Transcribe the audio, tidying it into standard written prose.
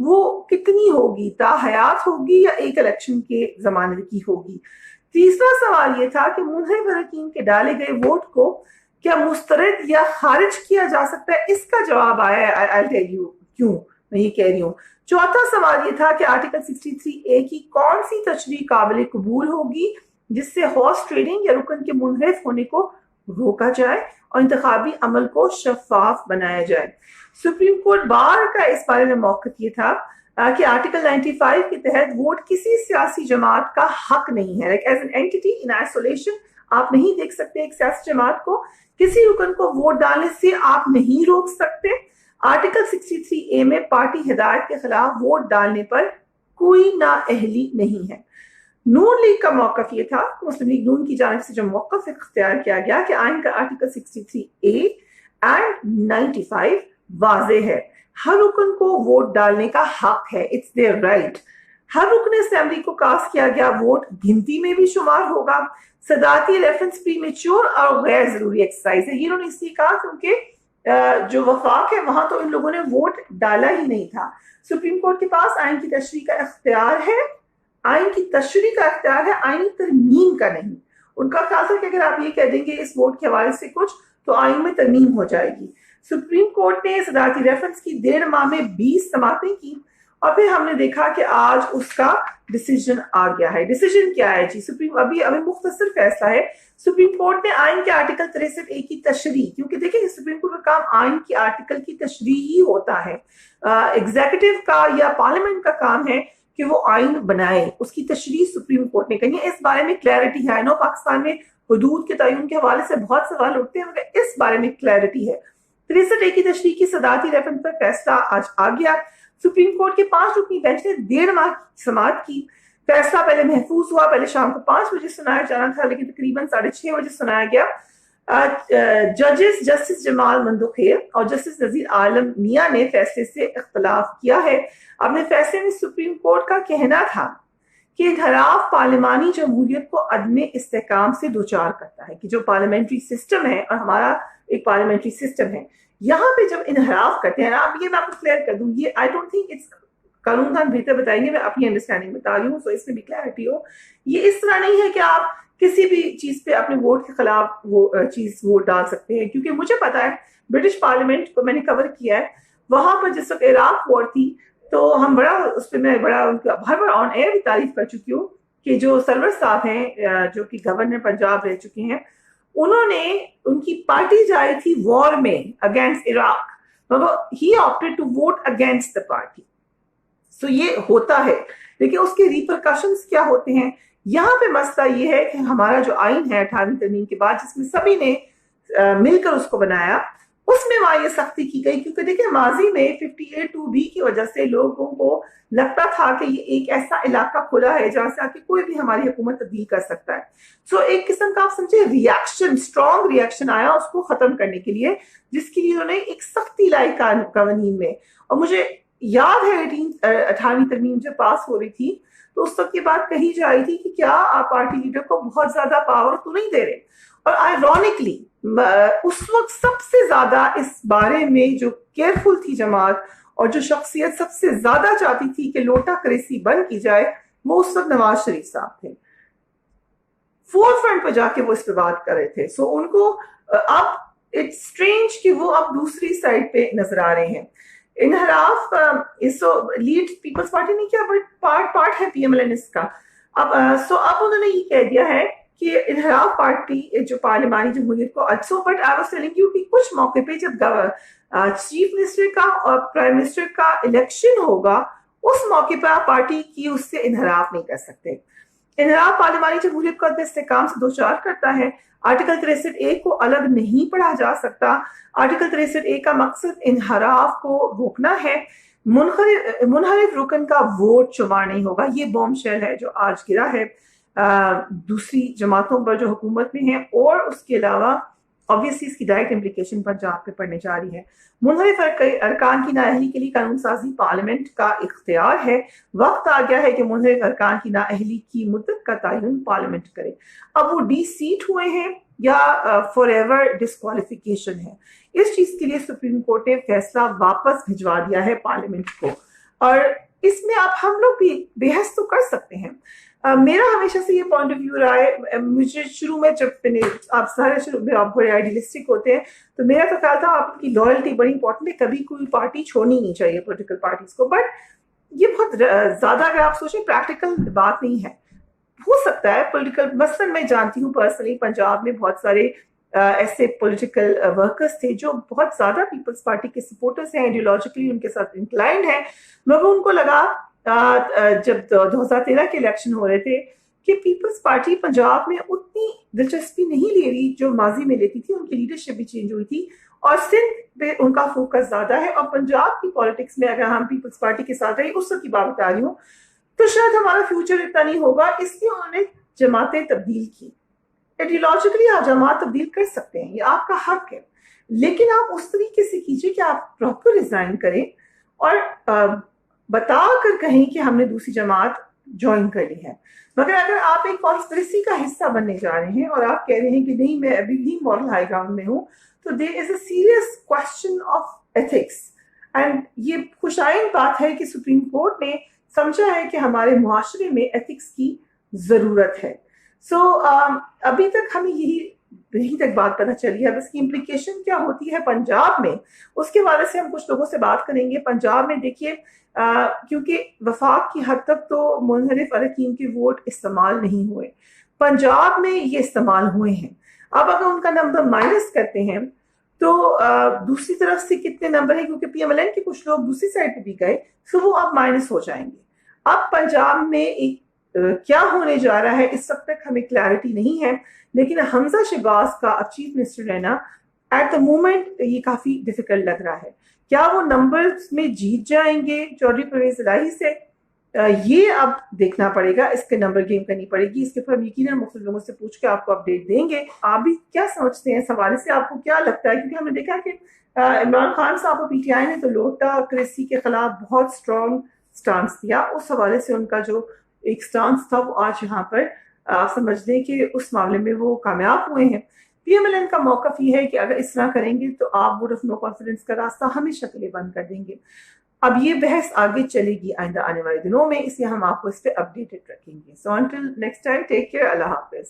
وہ کتنی ہوگی, تاحیات ہوگی یا ایک الیکشن کے زمانے کی ہوگی. تیسرا سوال یہ تھا کہ منحرف اراکین کے ڈالے گئے ووٹ کو کیا مسترد یا خارج کیا جا سکتا ہے. اس کا جواب آیا ہے, I'll tell you کیوں میں یہ کہہ رہی ہوں. چوتھا سوال یہ تھا کہ آرٹیکل 63A کی کون سی تشریح قابل قبول ہوگی جس سے ہارس ٹریڈنگ یا رکن کے منحرف ہونے کو روکا جائے اور انتخابی عمل کو شفاف بنایا جائے. سپریم کورٹ بار کا اس بارے میں موقف یہ تھا کہ آرٹیکل 95 کے تحت ووٹ کسی سیاسی جماعت کا حق نہیں ہے. As an entity in isolation آپ نہیں دیکھ سکتے ایک سیاسی جماعت کو, کسی رکن کو ووٹ ڈالنے سے آپ نہیں روک سکتے. آرٹیکل 63A میں پارٹی ہدایت کے خلاف ووٹ ڈالنے پر کوئی نااہلی نہیں ہے. نون لیگ کا موقف یہ تھا, مسلم لیگ نون کی جانب سے جو موقف اختیار کیا گیا کہ آئین کا آرٹیکل 63A اینڈ 95 واضح ہے, ہر رکن کو ووٹ ڈالنے کا حق ہے, اٹس دیئر رائٹ. ہر رکن اسمبلی کو کاسٹ کیا گیا ووٹ گنتی میں بھی شمار ہوگا. صدارتی ریفرنس پری میچور اور غیر ضروری ایکسرسائز ہے. یہ انہوں نے اس لیے کہا کیونکہ جو وفاق ہے وہاں تو ان لوگوں نے ووٹ ڈالا ہی نہیں تھا. سپریم کورٹ کے پاس آئین کی تشریح کا اختیار ہے, آئین کی تشریح کا اختیار ہے, آئینی ترمیم کا نہیں. ان کا خیال ہے کہ اگر آپ یہ کہہ دیں گے اس ووٹ کے حوالے سے کچھ تو آئین میں ترمیم ہو جائے گی. سپریم کورٹ نے صدارتی ریفرنس کی 1.5 ماہ میں 20 سماعتیں کی اور پھر ہم نے دیکھا کہ آج اس کا ڈیسیجن آ گیا ہے. ڈیسیجن کیا ہے جی؟ سپریم ابھی مختصر فیصلہ ہے. سپریم کورٹ نے آئین کے آرٹیکل 63A کی تشریح, کیونکہ دیکھیں سپریم کورٹ کا کام آئین کی آرٹیکل کی تشریح ہی ہوتا ہے, ایگزیکٹو کا یا پارلیمنٹ کا کام ہے کہ وہ آئین بنائے, اس کی تشریح سپریم کورٹ نے کرنی ہے. اس بارے میں کلیئرٹی ہے. نو پاکستان میں حدود کے تعین کے حوالے سے بہت سوال اٹھتے ہیں مگر اس بارے میں کلیئرٹی ہے. 63A کی تشریح کی صدارتی ریفرنس پر فیصلہ آج آ گیا. سپریم کورٹ کے 5 رکنی بینچ نے 1.5 ماہ سماعت کی. فیصلہ پہلے محفوظ ہوا, پہلے شام کو 5 بجے سنایا جانا تھا لیکن تقریباً 6:30 بجے سنایا گیا. ججز جسٹس جمال مندوخیر اور جسٹس نذیر عالم میاں نے فیصلے سے اختلاف کیا ہے. اپنے فیصلے میں سپریم کورٹ کا کہنا تھا کہ انحراف پارلیمانی جمہوریت کو عدم استحکام سے دوچار کرتا ہے, کہ جو پارلیمنٹری سسٹم ہے اور ہمارا ایک پارلیمنٹری سسٹم ہے, یہاں پہ جب انحراف کرتے ہیں, اب یہ میں آپ کو کلیئر کر دوں, یہ آئی ڈونٹ تھنک اٹس قانون دان بہتر بتائیں گے, میں اپنی انڈرسٹینڈنگ بتا رہی ہوں سو اس میں بھی کلیئرٹی ہو. یہ اس طرح نہیں ہے کہ آپ کسی بھی چیز پہ اپنے ووٹ کے خلاف وہ چیز ووٹ ڈال سکتے ہیں, کیونکہ مجھے پتا ہے برٹش پارلیمنٹ کو میں نے کور کیا ہے, وہاں پر جس وقت عراق وار تھی تو ہم بڑا اس پہ میں بڑا ان کا ہر بار آن ایئر بھی تعریف کر چکی ہوں کہ جو سرور صاحب ہیں جو کہ گورنر پنجاب رہ چکے ہیں, انہوں نے ان کی پارٹی جائی تھی وار میں اگینسٹ عراق, مگر ہی opted to vote against the party. So یہ ہوتا ہے, لیکن اس کے ریپرکشنز کیا ہوتے ہیں. یہاں پہ مسئلہ یہ ہے کہ ہمارا جو آئین ہے 18ویں ترمیم کے بعد جس میں سبھی نے مل کر اس کو بنایا, اس میں وہاں یہ سختی کی گئی کیونکہ دیکھیں ماضی میں 58(2)B کی وجہ سے لوگوں کو لگتا تھا کہ یہ ایک ایسا علاقہ کھلا ہے جہاں سے آ کے کوئی بھی ہماری حکومت تبدیل کر سکتا ہے. سو ایک قسم کا آپ سمجھے ریاکشن, اسٹرانگ ریاکشن آیا اس کو ختم کرنے کے لیے, جس کے لیے انہوں نے ایک سختی لائی قوانین میں. اور مجھے یاد ہے 18ویں ترمیم جب پاس ہو رہی تھی تو اس وقت یہ بات کہی جا رہی تھی کہ کیا آپ پارٹی لیڈر کو بہت زیادہ پاور تو نہیں دے رہے. اور آئرونکلی اس وقت سب سے زیادہ اس بارے میں جو کیئرفل تھی جماعت اور جو شخصیت سب سے زیادہ چاہتی تھی کہ لوٹا کریسی بند کی جائے, وہ اس وقت نواز شریف صاحب تھے. فور فرنٹ پہ جا کے وہ اس پہ بات کر رہے تھے. سو ان کو اب اٹس اسٹرینج کہ وہ اب دوسری سائڈ پہ نظر آ رہے ہیں. انحراف لیڈ پیپلز پارٹی نے کیا پارٹ ہے PMLN اس کا. اب انہوں نے یہ کہہ دیا ہے کہ انحراف پارٹی جو پارلیمانی جمہوریت کو اچھو, but I was telling you کہ کچھ موقع پہ جب چیف منسٹر کا اور پرائم منسٹر کا الیکشن ہوگا اس موقع پہ آپ پارٹی کی اس سے انحراف نہیں کر سکتے. انحراف پارلیمانی جمہوریت کو عدم استحکام سے دوچار کرتا ہے. آرٹیکل 63A کو الگ نہیں پڑھا جا سکتا. آرٹیکل 63A کا مقصد انحراف کو روکنا ہے. منحرف رکن کا ووٹ شمار نہیں ہوگا. یہ بوم شیل ہے جو آج گرا ہے دوسری جماعتوں پر جو حکومت میں ہیں, اور اس کے علاوہ obviously اس کی ڈائریکٹ امپلیکیشن پر جہاں پہ پڑھنے جا رہی ہے. منحرف ارکان کی نااہلی کے لیے قانون سازی پارلیمنٹ کا اختیار ہے. وقت آ گیا ہے کہ منحرف ارکان کی نااہلی کی مدت کا تعین پارلیمنٹ کرے. اب وہ ڈی سیٹ ہوئے ہیں یا فار ایور ڈسکوالیفیکیشن ہے, اس چیز کے لیے سپریم کورٹ نے فیصلہ واپس بھجوا دیا ہے پارلیمنٹ کو. اور اس میں آپ ہم لوگ بھی بحث تو کر سکتے ہیں. میرا ہمیشہ سے یہ پوائنٹ آف ویو رہا ہے. مجھے شروع میں جب میں نے آپ سارے شروع میں آپ بڑے آئیڈیلسٹک ہوتے ہیں تو میرا تو خیال تھا آپ کی لائلٹی بڑی امپورٹنٹ ہے, کبھی کوئی پارٹی چھوڑنی نہیں چاہیے پولیٹیکل پارٹیز کو. بٹ یہ بہت زیادہ اگر آپ سوچیں پریکٹیکل بات نہیں ہے. ہو سکتا ہے پولیٹیکل, مثلاً میں جانتی ہوں پرسنلی پنجاب میں بہت سارے ایسے پولیٹیکل ورکرز تھے جو بہت زیادہ پیپلز پارٹی کے سپورٹرز ہیں, آئیڈیولوجیکلی ان کے ساتھ انکلائنڈ ہیں, مگر ان کو لگا جب 2013 کے الیکشن ہو رہے تھے کہ پیپلز پارٹی پنجاب میں اتنی دلچسپی نہیں لے رہی جو ماضی میں لیتی تھی. ان کی لیڈرشپ بھی چینج ہوئی تھی اور سندھ پہ ان کا فوکس زیادہ ہے. اور پنجاب کی پالیٹکس میں اگر ہم پیپلز پارٹی کے ساتھ رہی, اس وقت کی بات بتا رہی ہوں, تو شاید ہمارا فیوچر اتنا نہیں ہوگا. اس لیے انہوں نے جماعتیں تبدیل کی. آئیڈیولوجیکلی آپ جماعت تبدیل کر سکتے ہیں, یہ آپ کا حق ہے, لیکن آپ اس طریقے سے کیجیے کہ آپ پراپر ریزائن کریں اور بتا کر کہیں کہ ہم نے دوسری جماعت جوائن کر لی ہے. مگر اگر آپ ایک کانسپریسی کا حصہ بننے جا رہے ہیں اور آپ کہہ رہے ہیں کہ نہیں میں ابھی بھی مورل ہائی گراؤنڈ میں ہوں, تو there is a serious question of ethics. And یہ خوشائن بات ہے کہ سپریم کورٹ نے سمجھا ہے کہ ہمارے معاشرے میں ایتھکس کی ضرورت ہے. سو ابھی تک ہمیں یہی تک بات پتہ چلی ہے. اس کی امپلیکیشن کیا ہوتی ہے پنجاب میں, اس کے بارے سے ہم کچھ لوگوں سے بات کریں گے. پنجاب میں دیکھیے کیونکہ وفاق کی حد تک تو منحرف اراکین کے ووٹ استعمال نہیں ہوئے, پنجاب میں یہ استعمال ہوئے ہیں. اب اگر ان کا نمبر مائنس کرتے ہیں تو دوسری طرف سے کتنے نمبر ہیں, کیونکہ پی ایم ایل این کے کچھ لوگ دوسری سائڈ پہ بھی گئے, تو وہ اب مائنس ہو جائیں گے. اب پنجاب میں ایک کیا ہونے جا رہا ہے اس وقت تک ہمیں کلیئرٹی نہیں ہے, لیکن حمزہ شہباز کا اب چیف منسٹر رہنا ایٹ دا مومنٹ یہ کافی ڈیفیکلٹ لگ رہا ہے. کیا وہ نمبرز میں جیت جائیں گے چودھری پرویز الہی سے, یہ اب دیکھنا پڑے گا. اس کے نمبر گیم کرنی پڑے گی. اس کے اوپر یقیناً مختلف لوگوں سے پوچھ کے آپ کو اپڈیٹ دیں گے. آپ بھی کیا سمجھتے ہیں اس حوالے سے, آپ کو کیا لگتا ہے؟ کیونکہ ہم نے دیکھا کہ عمران خان صاحب اور پی ٹی آئی نے تو لوٹا کریسی کے خلاف بہت اسٹرانگ سٹانس دیا. اس حوالے سے ان کا جو ایک سٹانس تھا وہ آج یہاں پر آپ سمجھ لیں کہ اس معاملے میں وہ کامیاب ہوئے ہیں. پی ایم ایل این کا موقف یہ ہے کہ اگر اس طرح کریں گے تو آپ ووٹ آف نو کانفیڈنس کا راستہ ہمیشہ کے لیے بند کر دیں گے. اب یہ بحث آگے چلے گی آئندہ آنے والے دنوں میں, اس لیے ہم آپ کو اس پہ اپڈیٹڈ رکھیں گے. So until next time, take care, اللہ حافظ.